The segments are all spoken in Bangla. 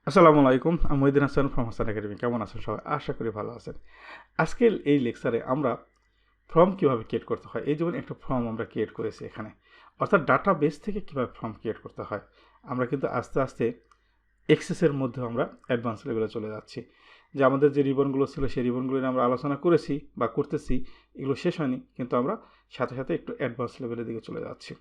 আসসালামু আলাইকুম, আমি মহিউদ্দিন হাসান ফ্রম হাসান একাডেমি। কেমন আছেন সবাই? আশা করি ভালো আছেন। আজকের এই লেকচারে আমরা ফর্ম কীভাবে ক্রিয়েট করতে হয়, এই যেমন একটা ফর্ম আমরা ক্রিয়েট করেছি এখানে, অর্থাৎ ডাটা বেস থেকে কীভাবে ফর্ম ক্রিয়েট করতে হয়। আমরা কিন্তু আস্তে আস্তে এক্সেসের মধ্যে আমরা অ্যাডভান্স লেভেলে চলে যাচ্ছি। যে আমাদের যে রিবনগুলো ছিল সেই রিবনগুলো নিয়ে আমরা আলোচনা করেছি বা করতেছি, এগুলো শেষ হয়নি, কিন্তু আমরা সাথে সাথে একটু অ্যাডভান্স লেভেলের দিকে চলে যাচ্ছি।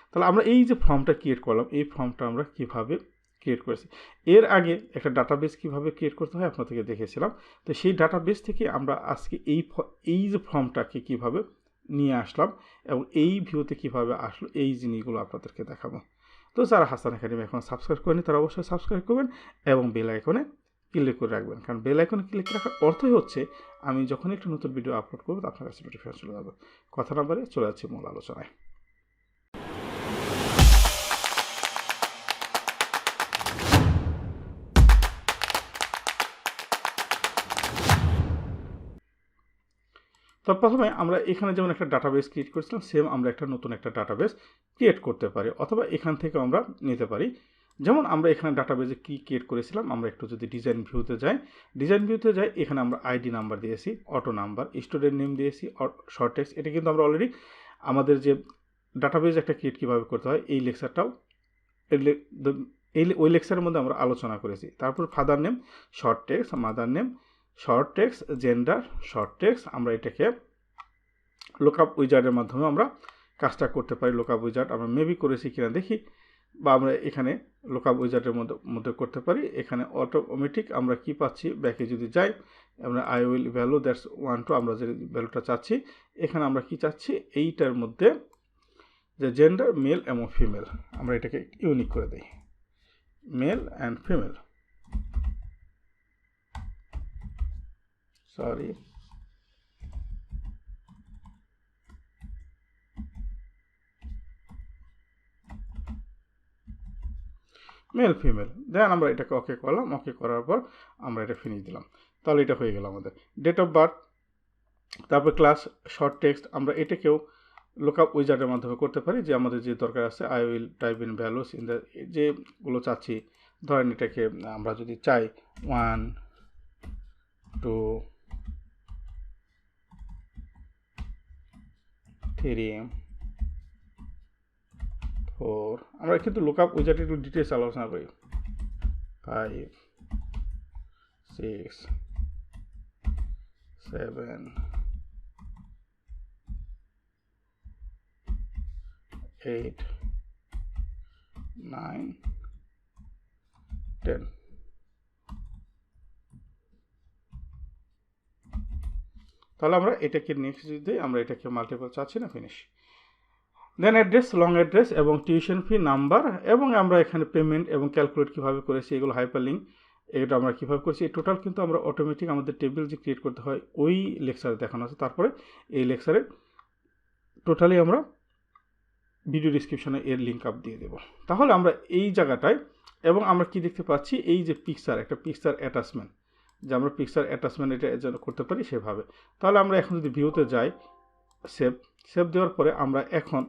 তাহলে আমরা এই যে ফর্মটা ক্রিয়েট করলাম, এই ফর্মটা আমরা কীভাবে ক্রিয়েট করেছি, এর আগে একটা ডাটাবেস কীভাবে ক্রিয়েট করতে হয় আপনাদেরকে দেখেছিলাম। তো সেই ডাটাবেস থেকে আমরা আজকে এই যে ফর্মটাকে কীভাবে নিয়ে আসলাম এবং এই ভিউতে কীভাবে আসলো, এই জিনিসগুলো আপনাদেরকে দেখাবো। তো যারা হাসান একাডেমি এখন সাবস্ক্রাইব করেনি তারা অবশ্যই সাবস্ক্রাইব করবেন এবং বেল আইকনে ক্লিক করে রাখবেন, কারণ বেল আইকনে ক্লিক রাখার অর্থই হচ্ছে আমি যখন একটা নতুন ভিডিও আপলোড করবো আপনার কাছে নোটিফিকেশন চলে যাবে। কথা না বলে চলে যাচ্ছি মূল আলোচনায়। তো প্রথমে আমরা এখানে যেমন একটা ডাটাবেস ক্রিয়েট করেছিলাম, সেম আমরা একটা নতুন একটা ডাটাবেস ক্রিয়েট করতে পারি, অথবা এখান থেকে আমরা নিতে পারি। যেমন আমরা এখানে ডাটাবেসে কি ক্রিয়েট করেছিলাম, আমরা একটু যদি ডিজাইন ভিউতে যাই, এখানে আমরা আইডি নাম্বার দিয়েছি, অটো নাম্বার, স্টুডেন্ট নেম দিয়েছি, শর্ট টেক্সট। এটা কিন্তু আমরা অলরেডি আমাদের যে ডাটাবেস একটা ক্রিয়েট কীভাবে করতে হয় এই লেকচারটাও ওই লেকচারের মধ্যে আমরা আলোচনা করেছি। তারপর father name short text, mother name short text, gender short text. আমরা এটাকে লুকআপ উইজার্ডের মাধ্যমে আমরা কাজটা করতে পারি। লুকআপ উইজার্ড আমরা মেবি করেছি কিনা দেখি, বা আমরা এখানে লুকআপ উইজার্ডের মধ্যে করতে পারি। এখানে অটোমেটিক আমরা কি পাচ্ছি, ব্যাকে যদি যাই আমরা আই উইল ভ্যালু দ্যাটস 1 2 আমরা যে ভ্যালুটা চাচ্ছি, এখানে আমরা কি চাচ্ছি, এইটার মধ্যে যে জেন্ডার মেল এবং ফিমেল, আমরা এটাকে ইউনিক করে দিই, male and female. Sorry, male female. Then আমরা এটাকে ওকে করলাম, ওকে করার পর আমরা এটা ফিনিশ দিলাম। তাহলে এটা হয়ে গেল আমাদের ডেট অফ বার্থ। তারপর ক্লাস শর্ট টেক্সট, আমরা এটাকেও লুকআপ উইজার্ডের মাধ্যমে করতে পারি, যে আমাদের যে দরকার আছে I will type in values in the, যেগুলো চাচ্ছি, ধরেন এটাকে আমরা যদি চাই 1 2 3 4, আমরা কিন্তু লুকআপ উইজার্ডে একটু ডিটেলস আলোচনা করি, 5 6 7 8 9 10। তাহলে আমরা এটাকে নেক্সট যদি আমরা এটাকে মাল্টিপল চাচ্ছি না, ফিনিশ। দেন অ্যাড্রেস, লং অ্যাড্রেস এবং টিউশন ফি নাম্বার, এবং আমরা এখানে পেমেন্ট এবং ক্যালকুলেট কীভাবে করেছি, এগুলো হাইপারলিঙ্ক, এটা আমরা কীভাবে করেছি, এই টোটাল কিন্তু আমরা অটোমেটিক আমাদের টেবিল যে ক্রিয়েট করতে হয় ওই লেকচারে দেখানো আছে। তারপরে এই লেকচারে টোটালি আমরা ভিডিও ডিসক্রিপশনে এর লিঙ্ক আপ দিয়ে দেবো। তাহলে আমরা এই জায়গাটায়, এবং আমরা কি দেখতে পাচ্ছি, এই যে পিকচার, একটা পিকচার অ্যাটাচমেন্ট, যে আমরা পিকচার অ্যাটাচমেন্ট এটা যেন করতে পারি সেভাবে। তাহলে আমরা এখন যদি ভিউতে যাই, সেভ দেওয়ার পরে আমরা এখন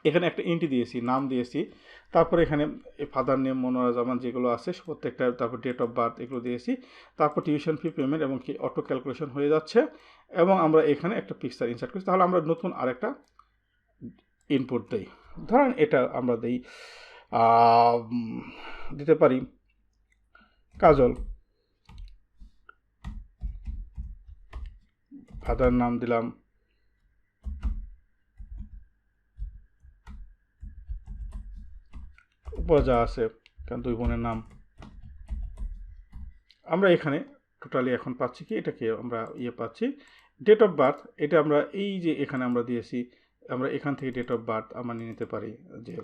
এখানে একটা এন্ট্রি দিয়েছি, নাম দিয়েছি, তারপরে এখানে ফাদার নেম, মনোরজামান যেগুলো আছে প্রত্যেকটা, তারপর ডেট অফ বার্থ এগুলো দিয়েছি, তারপর টিউশন ফি, পেমেন্ট এবং কি অটো ক্যালকুলেশন হয়ে যাচ্ছে, এবং আমরা এখানে একটা পিকচার ইনসার্ট করছি। তাহলে আমরা নতুন আরেকটা ইনপুট দিই, ধরেন এটা আমরা দিতে পারি কাজল, ফাদার নাম দিলাম উপর যা আছে, কারণ 2 বোনের নাম। আমরা এখানে টোটালি এখন পাচ্ছি কি, এটাকে আমরা পাচ্ছি ডেট অফ বার্থ। এটা আমরা এই যে এখানে আমরা দিয়েছি, আমরা এখান থেকে ডেট অফ বার্থ আমরা নিয়ে নিতে পারি, যে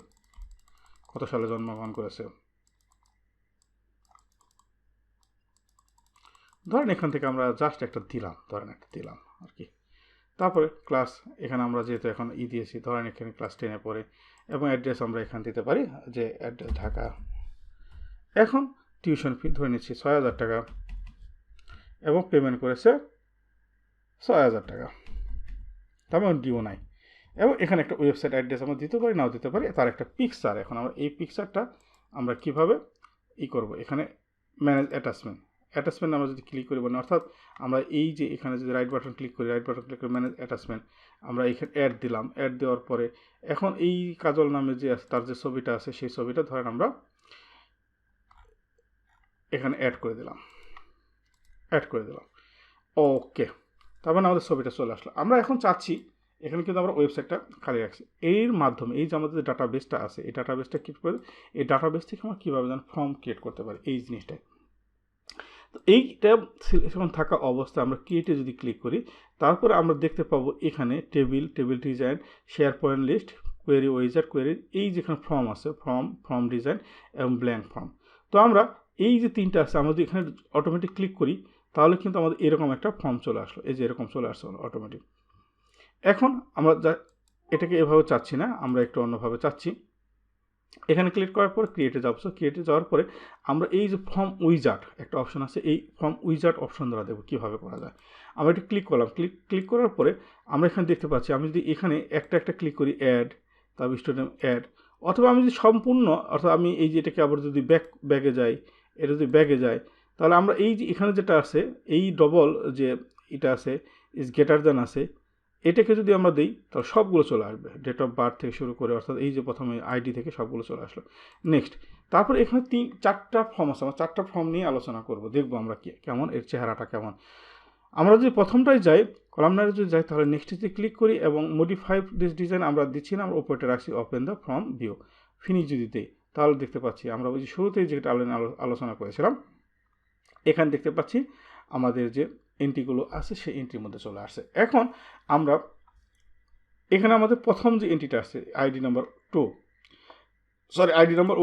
কত সালে জন্মগ্রহণ করেছে। ধরেন এখান থেকে আমরা জাস্ট একটা দিলাম, আর কি। তারপরে ক্লাস, এখানে আমরা যেহেতু এখন দিয়েছি, ধরেন এখানে ক্লাস 10-এ পড়ে, এবং অ্যাড্রেস আমরা এখানে দিতে পারি, যে অ্যাড্রেস ঢাকা। এখন টিউশন ফি ধরে নিচ্ছি 6,000 টাকা, এবং পেমেন্ট করেছে 6,000 টাকা, তেমন ডিও নাই। এবং এখানে একটা ওয়েবসাইট অ্যাড্রেস আমরা দিতে পারি, নাও দিতে পারি, তার একটা পিকচার। এখন আমরা এই পিকচারটা আমরা কিভাবে করব, এখানে ম্যানেজ অ্যাটাচমেন্ট আমরা যদি ক্লিক করি, মানে অর্থাৎ আমরা এই যে এখানে যদি রাইট বাটন ক্লিক করি ম্যানেজ অ্যাটাচমেন্ট, আমরা এখানে অ্যাড দিলাম, অ্যাড দেওয়ার পরে এখন এই কাজল নামে যে তার যে ছবিটা আছে সেই ছবিটা ধরেন আমরা এখানে অ্যাড করে দিলাম, ওকে। তার মানে আমাদের ছবিটা চলে আসলো। আমরা এখন চাচ্ছি এখানে কিন্তু আমরা ওয়েবসাইটটা খালি রাখছি, এর মাধ্যমে এই যে আমাদের যে ডাটাবেসটা আছে এই ডাটাবেসটা ক্রিয়েট করে, এই ডাটাবেস থেকে আমরা কীভাবে যেন ফর্ম ক্রিয়েট করতে পারি এই জিনিসটাই। তো এইটা সিলেকশন থাকা অবস্থায় আমরা ক্রিয়েটে যদি ক্লিক করি, তারপরে আমরা দেখতে পাবো এখানে table design, SharePoint list, query wizard, query, এই যেখানে ফর্ম আছে ফর্ম ডিজাইন এবং ব্ল্যাঙ্ক ফর্ম। তো আমরা এই যে তিনটা আছে আমরা যদি এখানে অটোমেটিক ক্লিক করি তাহলে কিন্তু আমাদের এরকম একটা ফর্ম চলে আসলো, এই যে এরকম চলে আসলো অটোমেটিক। এখন আমরা এটাকে এভাবে চাচ্ছি না, আমরা একটু অন্যভাবে চাচ্ছি। এখানে ক্লিক করার পর ক্রিয়েটে যাবো, ক্রিয়েটে যাওয়ার পরে আমরা এই যে ফর্ম উইজার্ড একটা অপশন আছে, এই ফর্ম উইজার্ড অপশন দ্বারা দেখবো কীভাবে করা যায়। আমরা এটা ক্লিক করলাম, ক্লিক করার পরে আমরা এখানে দেখতে পাচ্ছি, আমি যদি এখানে একটা ক্লিক করি অ্যাড, তারপর স্টুডেন্ট অ্যাড, অথবা আমি যদি সম্পূর্ণ অর্থাৎ আমি এই যে এটাকে আবার যদি ব্যাগে যাই, এটা যদি ব্যাগে যায় তাহলে আমরা এই যে এখানে যেটা আছে এই ডবল যে এটা আছে ইজ গ্রেটার দ্যান আছে, এটাকে যদি আমরা দিই তাহলে সবগুলো চলে আসবে, ডেট অফ বার্থ থেকে শুরু করে, অর্থাৎ এই যে প্রথমে আইডি থেকে সবগুলো চলে আসলো। নেক্সট, তারপর এখানে চারটা ফর্ম আছে, আমরা চারটা ফর্ম নিয়ে আলোচনা করব, দেখবো আমরা কেমন এর চেহারাটা কেমন। আমরা যদি প্রথমটাই যাই, কলামনারে যদি যাই, তাহলে নেক্সটে যদি ক্লিক করি এবং মডিফাই দিস ডিজাইন আমরা দিচ্ছি না, আমরা উপরটা রাখছি open the form view, finish যদি দিই তাহলে দেখতে পাচ্ছি আমরা ওই যে শুরুতেই যেটা আলোচনা করেছিলাম, এখানে দেখতে পাচ্ছি আমাদের যে এন্ট্রিগুলো আছে সেই এন্ট্রির মধ্যে চলে আসছে। এখন আমরা এখানে আমাদের প্রথম যে এন্ট্রিটা আছে আইডি নাম্বার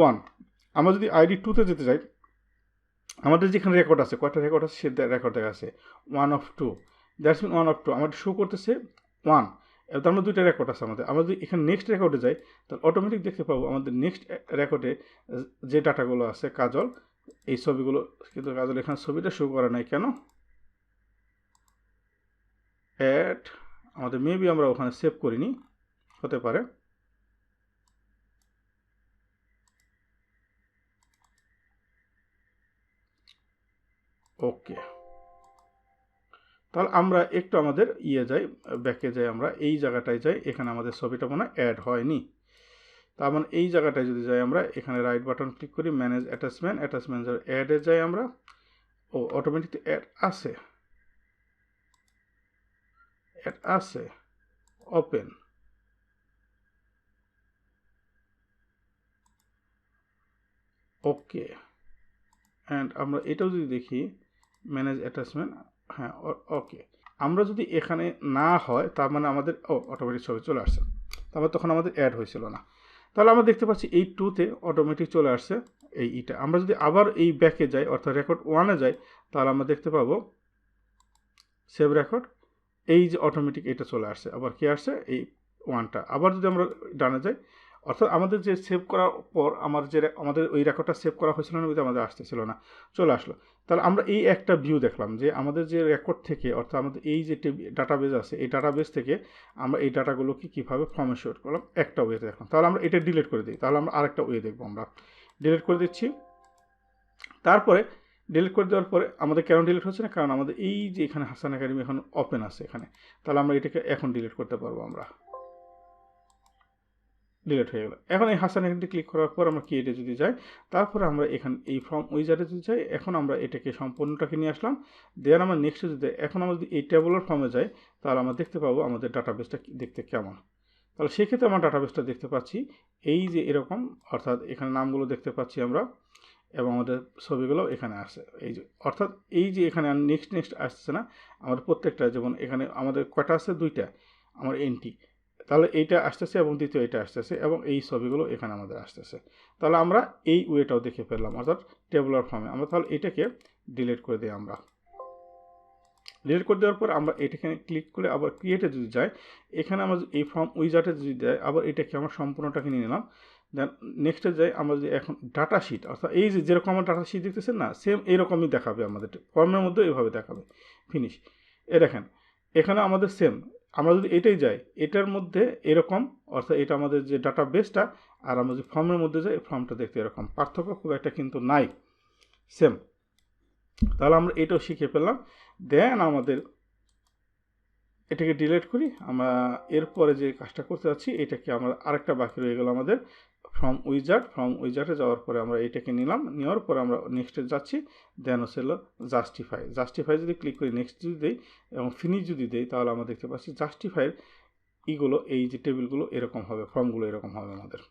1, আমরা যদি আইডি 2-তে যেতে যাই, আমাদের যেখানে রেকর্ড আছে, কয়টা রেকর্ড আছে সে রেকর্ড দেখা আছে 1 of 2, দ্যাটস মিন 1 of 2, আমাদের শো করতেছে 1, তার মধ্যে 2টা রেকর্ড আছে আমাদের। আমরা যদি এখানে নেক্সট রেকর্ডে যাই তাহলে অটোমেটিক দেখতে পাবো আমাদের নেক্সট রেকর্ডে যে ডাটাগুলো আছে কাজল, এই ছবিগুলো, কিন্তু কাজল এখানে ছবিটা শো করা নাই কেন, অ্যাড আমাদের মেবি আমরা ওখানে সেভ করিনি, হতে পারে। ওকে, তাহলে আমরা একটু আমাদের যাই, ব্যাকে যাই, আমরা এই জায়গাটায় যাই, এখানে আমাদের ছবিটা মনে হয় অ্যাড হয়নি। তার মানে এই জায়গাটায় যদি যাই আমরা এখানে রাইট বাটন ক্লিক করি, ম্যানেজ অ্যাটাচমেন্ট অ্যাডে যাই আমরা, অটোমেটিক অ্যাড আছে, ওপেন, ওকে। অ্যান্ড আমরা এটাও যদি দেখি ম্যানেজ অ্যাটাচমেন্ট, হ্যাঁ ওকে। আমরা যদি এখানে না হয় তার মানে আমাদের অটোমেটিক ছবি চলে আসছে, তারপর তখন আমাদের অ্যাড হয়েছিল না। তাহলে আমরা দেখতে পাচ্ছি এই 2-তে অটোমেটিক চলে আসছে এইটা। আমরা যদি আবার এই ব্যাকে যাই অর্থাৎ রেকর্ড 1-এ যাই তাহলে আমরা দেখতে পাবো সেভ রেকর্ড, এই যে অটোমেটিক এটা চলে আসছে, আবার কি আসছে এই 1টা। আবার যদি আমরা ডানে যাই অর্থাৎ আমাদের যে সেভ করার পর আমাদের ওই রেকর্ডটা সেভ করা হয়েছিল না, আমাদের আসতেছিল না, চলে আসলো। তাহলে আমরা এই একটা ভিউ দেখলাম যে আমাদের যে রেকর্ড থেকে অর্থাৎ আমাদের এই যে ডাটাবেস আছে এই ডাটাবেস থেকে আমরা এই ডাটাগুলোকে কীভাবে ফর্মে শো করলাম একটা ওয়েতে দেখলাম। তাহলে আমরা এটা ডিলিট করে দিই, তাহলে আমরা আরেকটা ওয়ে দেখবো, আমরা ডিলিট করে দিচ্ছি। তারপরে ডিলিট করে দেওয়ার পরে আমাদের কেন ডিলিট হচ্ছে না, কারণ আমাদের এই যে এখানে হাসান একাডেমি এখন ওপেন আছে এখানে, তাহলে আমরা এটাকে এখন ডিলিট করতে পারবো, আমরা ডিলিট হয়ে গেল। এখন এই হাসান এখানে ক্লিক করার পর আমরা ক্রিয়েটে যদি যাই, তারপরে আমরা এখানে এই ফর্ম উইজার্ডে যদি যাই, এখন আমরা এটাকে সম্পূর্ণটাকে নিয়ে আসলাম, দেন আমরা নেক্সটে যদি এখন আমরা যদি এই টেবলের ফর্মে যাই তাহলে আমরা দেখতে পাবো আমাদের ডাটাবেসটা দেখতে কেমন। তাহলে সেক্ষেত্রে আমরা ডাটাবেসটা দেখতে পাচ্ছি এই যে এরকম, অর্থাৎ এখানে নামগুলো দেখতে পাচ্ছি আমরা এবং আমাদের ছবিগুলো এখানে আসে, এই যে অর্থাৎ এই যে এখানে নেক্সট আসছে না আমাদের প্রত্যেকটা, যেমন এখানে আমাদের কয়টা আছে 2টা আমার এন্ট্রি, তাহলে এইটা আসতেছে এবং দ্বিতীয় এটা আসতেছে এবং এই ছবিগুলো এখানে আমাদের আসতেছে। তাহলে আমরা এই ওয়েটাও দেখে ফেললাম অর্থাৎ টেবুলার ফর্মে। আমরা তাহলে এটাকে ডিলিট করে দিই, আমরা ডিলিট করে দেওয়ার পর আমরা এটাকে ক্লিক করে আবার ক্রিয়েটে যদি যাই, এখানে আমরা এই ফর্ম উইজার্ডে যদি দেয় আবার এটাকে আমরা সম্পূর্ণটাকে নিয়ে নিলাম। দেন নেক্সটে যাই, আমরা যদি এখন ডাটা শিট অর্থাৎ এই যে যেরকম আমরা ডাটা শিট দেখতেছেন না, সেম এইরকমই দেখাবে আমাদের ফর্মের মধ্যে, এইভাবে দেখাবে ফিনিশ। দেখেন এখানে আমাদের সেম, আমরা যদি এটাই যাই এটার মধ্যে এরকম, অর্থাৎ এটা আমাদের যে ডাটা বেসটা, আর আমরা যদি ফর্মের মধ্যে যাই ফর্মটা দেখতে এরকম, পার্থক্য খুব একটা কিন্তু নাই, সেম। তাহলে আমরা এটাও শিখে ফেললাম। দেন আমাদের এটাকে ডিলিট করি। আমরা এরপরে যে কাজটা করতে যাচ্ছি এটাকে আমরা আরেকটা বাকি রয়ে গেল আমাদের ফ্রম উইজার্টে যাওয়ার পরে আমরা এটাকে নিলাম, নেওয়ার পরে আমরা নেক্সটে যাচ্ছি। দেন হচ্ছে হলো জাস্টিফাই যদি ক্লিক করি, নেক্সট যদি দেই এবং ফিনিশ যদি দেই, তাহলে আমরা দেখতে পাচ্ছি জাস্টিফাইয়ের ইগুলো, এই যে টেবিলগুলো এরকম হবে, ফর্মগুলো এরকম হবে আমাদের।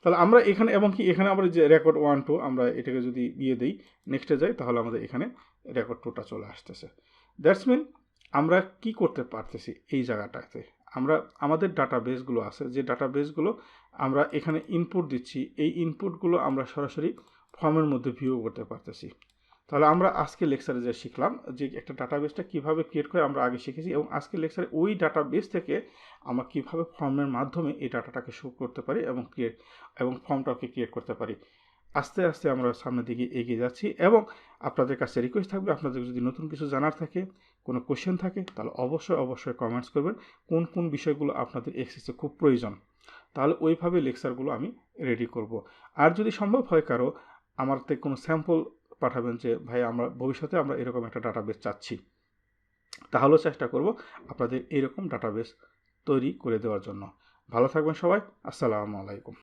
তাহলে আমরা এখানে এবং কি এখানে আমরা যে রেকর্ড 1 2 আমরা এটাকে যদি দিই, নেক্সটে যাই, তাহলে আমাদের এখানে রেকর্ড 2টা চলে আসতেছে। দ্যাটস মিন আমরা কি করতে পারতেছি এই জায়গাটাতে, আমরা আমাদের ডাটাবেসগুলো আছে, যে ডাটাবেসগুলো আমরা এখানে ইনপুট দিচ্ছি, এই ইনপুটগুলো আমরা সরাসরি ফর্মের মধ্যে ভিউ করতে পারতেছি। তাহলে আমরা আজকে লেকচারে যে শিখলাম যে একটা ডাটাবেসটা কীভাবে ক্রিয়েট করে আমরা আগে শিখেছি, এবং আজকে লেকচারে ওই ডাটাবেস থেকে আমরা কীভাবে ফর্মের মাধ্যমে এই ডাটাটাকে শো করতে পারি এবং ফর্মটাকে ক্রিয়েট করতে পারি। আস্তে আস্তে আমরা সামনের দিকে এগিয়ে যাচ্ছি, এবং আপনাদের কাছে রিকোয়েস্ট থাকবে, আপনাদের যদি নতুন কিছু জানার থাকে, কোনো কোশ্চেন থাকে, তাহলে অবশ্যই কমেন্টস করবেন কোন কোন বিষয়গুলো আপনাদের এক্সেসে খুব প্রয়োজন। তাহলে ওইভাবে লেকচারগুলো আমি রেডি করব। আর যদি সম্ভব হয় কারো আমার থেকে কোনো স্যাম্পল পাঠাবেন যে ভাই আমরা ভবিষ্যতে আমরা এরকম একটা ডাটাবেস চাচ্ছি, তাহলেও চেষ্টা করব আপনাদের এরকম ডাটাবেস তৈরি করে দেওয়ার জন্য। ভালো থাকবেন সবাই। আসসালামু আলাইকুম।